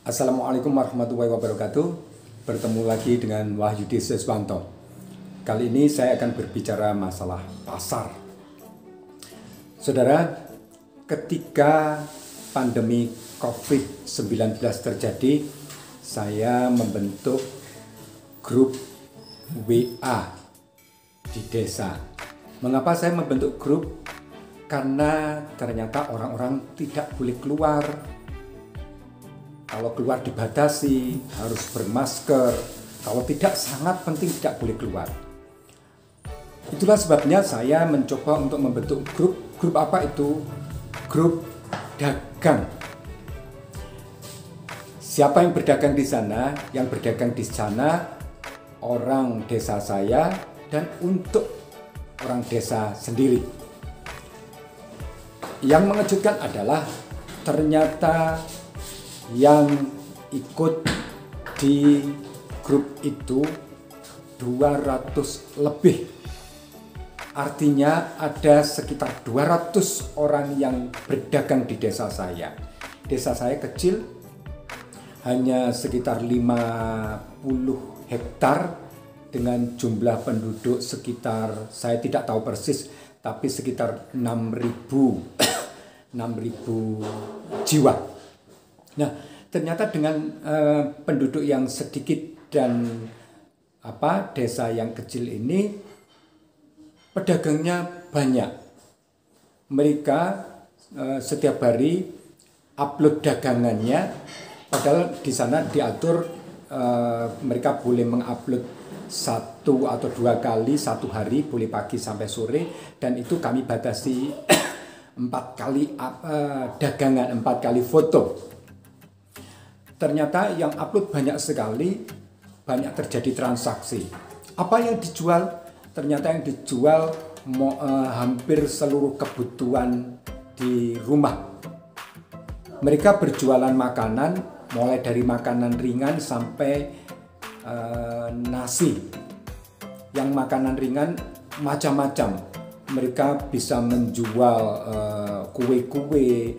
Assalamualaikum warahmatullahi wabarakatuh. Bertemu lagi dengan Wahyudi Seswanto. Kali ini saya akan berbicara masalah pasar. Saudara, ketika pandemi COVID-19 terjadi, saya membentuk grup WA di desa. Mengapa saya membentuk grup? Karena ternyata orang-orang tidak boleh keluar. Kalau keluar dibatasi, harus bermasker. Kalau tidak, sangat penting tidak boleh keluar. Itulah sebabnya saya mencoba untuk membentuk grup. Grup apa itu? Grup dagang. Siapa yang berdagang di sana? Yang berdagang di sana orang desa saya dan untuk orang desa sendiri. Yang mengejutkan adalah ternyata yang ikut di grup itu 200 lebih. Artinya ada sekitar 200 orang yang berdagang di desa saya. Desa saya kecil, hanya sekitar 50 hektar dengan jumlah penduduk sekitar, saya tidak tahu persis, tapi sekitar 6.000 jiwa. Nah, ternyata dengan penduduk yang sedikit dan desa yang kecil ini, pedagangnya banyak. Mereka setiap hari upload dagangannya, padahal di sana diatur mereka boleh mengupload 1 atau 2 kali satu hari, boleh pagi sampai sore, dan itu kami batasi 4 kali dagangan, 4 kali foto. Ternyata yang upload banyak sekali, banyak terjadi transaksi. Apa yang dijual? Ternyata yang dijual hampir seluruh kebutuhan di rumah. Mereka berjualan makanan, mulai dari makanan ringan sampai nasi. Yang makanan ringan macam-macam. Mereka bisa menjual kue-kue,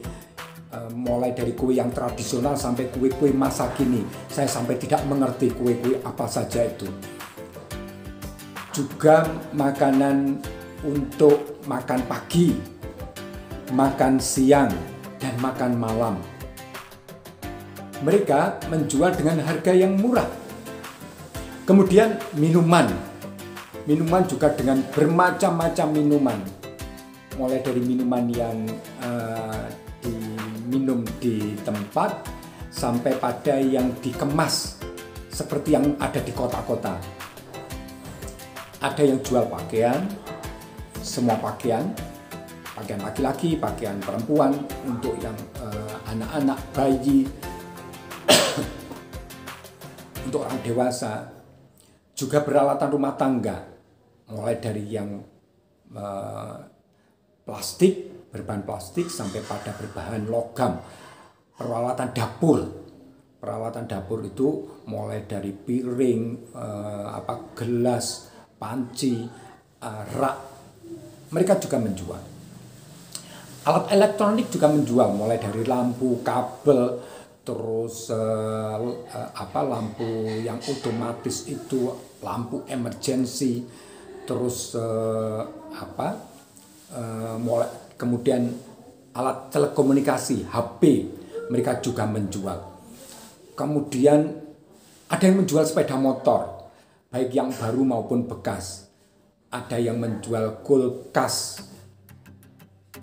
mulai dari kue yang tradisional sampai kue-kue masa kini. Saya sampai tidak mengerti kue-kue apa saja itu. Juga makanan untuk makan pagi, makan siang, dan makan malam. Mereka menjual dengan harga yang murah. Kemudian minuman juga dengan bermacam-macam minuman. Mulai dari minuman yang diminum di tempat sampai pada yang dikemas seperti yang ada di kota-kota. Ada yang jual pakaian, semua pakaian laki-laki, pakaian perempuan, untuk yang anak-anak, bayi, untuk orang dewasa. Juga peralatan rumah tangga, mulai dari yang plastik, berbahan plastik sampai pada berbahan logam. Peralatan dapur itu mulai dari piring, gelas, panci, rak. Mereka juga menjual. Alat elektronik juga menjual, mulai dari lampu, kabel, terus lampu yang otomatis itu, lampu emergency, terus kemudian alat telekomunikasi, HP, mereka juga menjual. Kemudian ada yang menjual sepeda motor, baik yang baru maupun bekas. Ada yang menjual kulkas.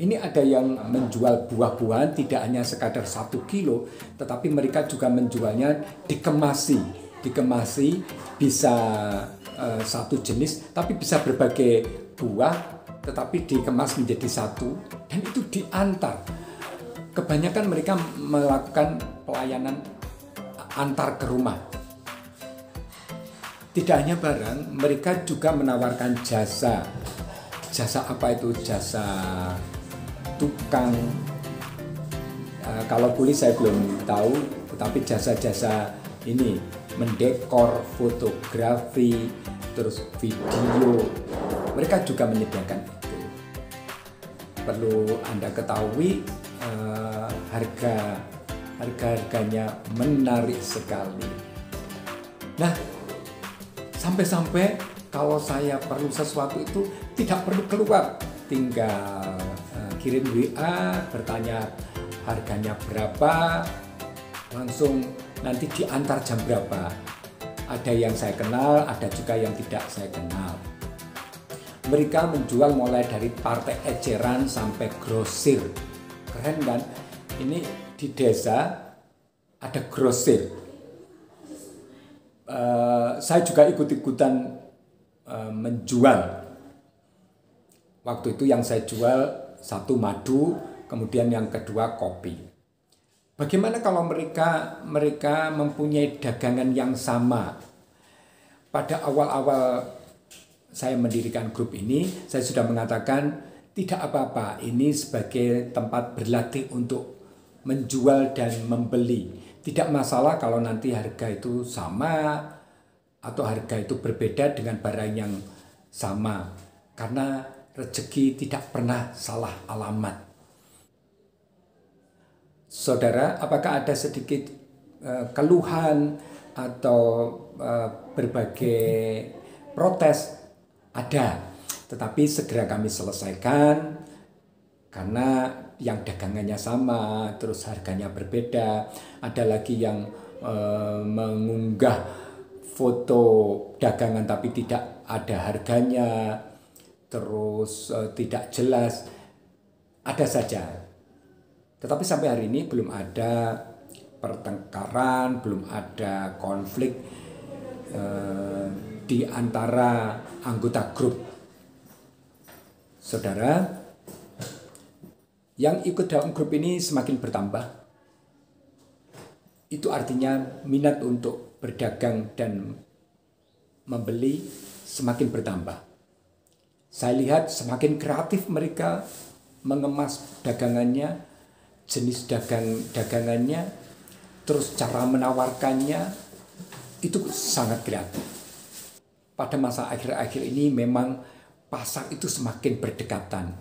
Ini ada yang menjual buah-buahan, tidak hanya sekadar 1 kilo, tetapi mereka juga menjualnya dikemasi. Dikemasi bisa satu jenis, tapi bisa berbagai buah, tetapi dikemas menjadi satu, dan itu diantar. Kebanyakan mereka melakukan pelayanan antar ke rumah. Tidak hanya barang, mereka juga menawarkan jasa. Jasa apa itu? Jasa tukang, kalau kulis saya belum tahu, tetapi jasa-jasa ini mendekor, fotografi, terus video, mereka juga menyediakan itu. Perlu Anda ketahui, harga harga-harganya menarik sekali. Nah, sampai-sampai kalau saya perlu sesuatu itu tidak perlu keluar, tinggal kirim WA, bertanya harganya berapa, langsung nanti diantar jam berapa. Ada yang saya kenal, ada juga yang tidak saya kenal. Mereka menjual mulai dari partai eceran sampai grosir. Keren kan? Ini di desa ada grosir. Saya juga ikut-ikutan menjual. Waktu itu yang saya jual satu madu, kemudian yang kedua kopi. Bagaimana kalau mereka mempunyai dagangan yang sama? Pada awal-awal saya mendirikan grup ini, saya sudah mengatakan tidak apa-apa, ini sebagai tempat berlatih untuk menjual dan membeli. Tidak masalah kalau nanti harga itu sama atau harga itu berbeda dengan barang yang sama. Karena rezeki tidak pernah salah alamat. Saudara, apakah ada sedikit keluhan atau berbagai protes? Ada, tetapi segera kami selesaikan karena yang dagangannya sama, terus harganya berbeda. Ada lagi yang mengunggah foto dagangan tapi tidak ada harganya, terus tidak jelas. Ada saja. Tetapi sampai hari ini belum ada pertengkaran, belum ada konflik di antara anggota grup. Saudara, yang ikut dalam grup ini semakin bertambah. Itu artinya minat untuk berdagang dan membeli semakin bertambah. Saya lihat semakin kreatif mereka mengemas dagangannya, jenis dagangannya, terus cara menawarkannya itu sangat kreatif. Pada masa akhir-akhir ini memang pasar itu semakin berdekatan.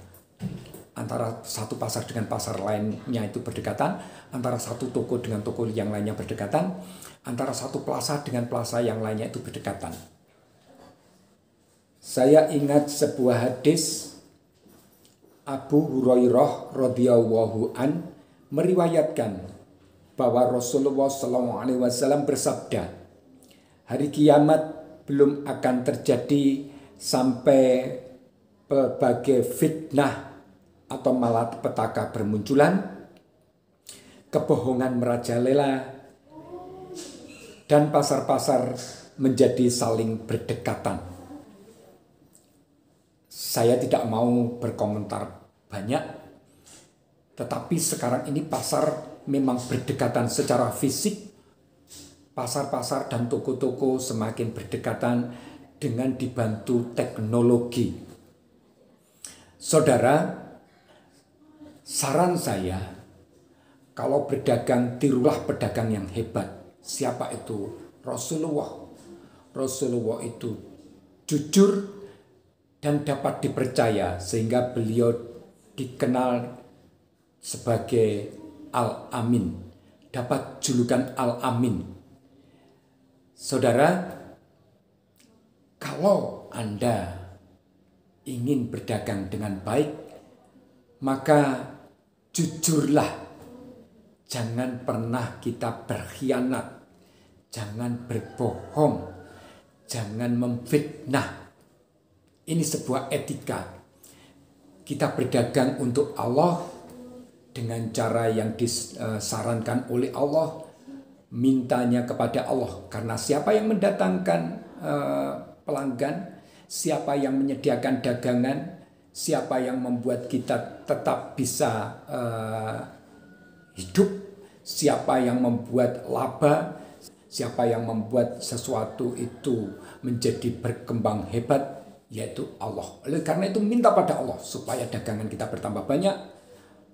Antara satu pasar dengan pasar lainnya itu berdekatan, antara satu toko dengan toko yang lainnya berdekatan, antara satu plaza dengan plaza yang lainnya itu berdekatan. Saya ingat sebuah hadis Abu Hurairah radhiyallahu an meriwayatkan bahwa Rasulullah SAW bersabda, hari kiamat belum akan terjadi sampai berbagai fitnah atau malapetaka bermunculan, kebohongan merajalela, dan pasar-pasar menjadi saling berdekatan. Saya tidak mau berkomentar banyak, tetapi sekarang ini pasar memang berdekatan secara fisik. Pasar-pasar dan toko-toko semakin berdekatan dengan dibantu teknologi. Saudara, saran saya, kalau berdagang, tirulah pedagang yang hebat. Siapa itu? Rasulullah. Rasulullah itu jujur dan dapat dipercaya sehingga beliau dikenal sebagai Al-Amin. Dapat julukan Al-Amin. Saudara, kalau Anda ingin berdagang dengan baik, maka jujurlah. Jangan pernah kita berkhianat, jangan berbohong, jangan memfitnah. Ini sebuah etika. Kita berdagang untuk Allah dengan cara yang disarankan oleh Allah, mintanya kepada Allah. Karena siapa yang mendatangkan pelanggan, siapa yang menyediakan dagangan, siapa yang membuat kita tetap bisa hidup, siapa yang membuat laba, siapa yang membuat sesuatu itu menjadi berkembang hebat, yaitu Allah. Oleh karena itu minta pada Allah supaya dagangan kita bertambah banyak,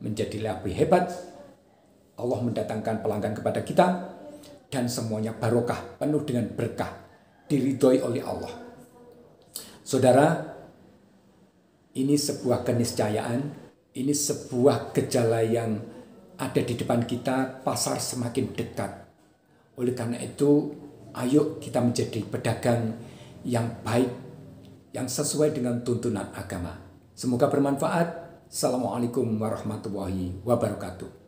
menjadi lebih hebat. Allah mendatangkan pelanggan kepada kita dan semuanya barokah, penuh dengan berkah, diridhoi oleh Allah. Saudara, ini sebuah keniscayaan, ini sebuah gejala yang ada di depan kita, pasar semakin dekat. Oleh karena itu, ayo kita menjadi pedagang yang baik, yang sesuai dengan tuntunan agama. Semoga bermanfaat. Assalamualaikum warahmatullahi wabarakatuh.